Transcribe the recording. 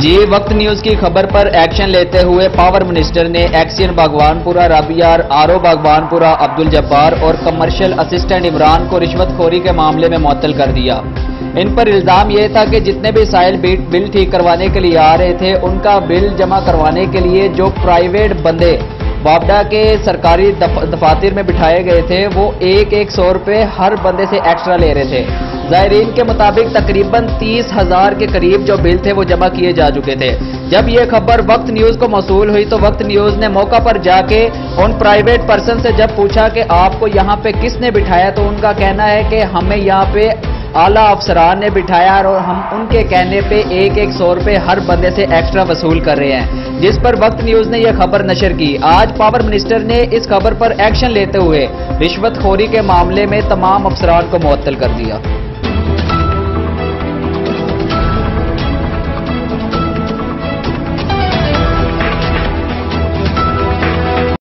जी वक्त न्यूज की खबर पर एक्शन लेते हुए पावर मिनिस्टर ने एक्सियन बागवानपुरा राबियार, आरओ बागवानपुरा अब्दुल जब्बार और कमर्शियल असिस्टेंट इमरान को रिश्वतखोरी के मामले में मुअत्तल कर दिया। इन पर इल्जाम यह था कि जितने भी साइल बिल ठीक करवाने के लिए आ रहे थे, उनका बिल जमा करवाने के लिए जो प्राइवेट बंदे वापडा के सरकारी दफातर में बिठाए गए थे, वो एक 100 रुपए हर बंदे से एक्स्ट्रा ले रहे थे। ज़ायरीन के मुताबिक तकरीबन 30,000 के करीब जो बिल थे वो जमा किए जा चुके थे। जब ये खबर वक्त न्यूज को मौसूल हुई तो वक्त न्यूज ने मौका पर जाके उन प्राइवेट पर्सन से जब पूछा कि आपको यहाँ पे किसने बिठाया, तो उनका कहना है कि हमें यहाँ पे आला अफसरान ने बिठाया और हम उनके कहने पे एक 100 रुपए हर बंदे से एक्स्ट्रा वसूल कर रहे हैं, जिस पर वक्त न्यूज ने यह खबर नशर की। आज पावर मिनिस्टर ने इस खबर पर एक्शन लेते हुए रिश्वतखोरी के मामले में तमाम अफसरान को मुअत्तल कर दिया।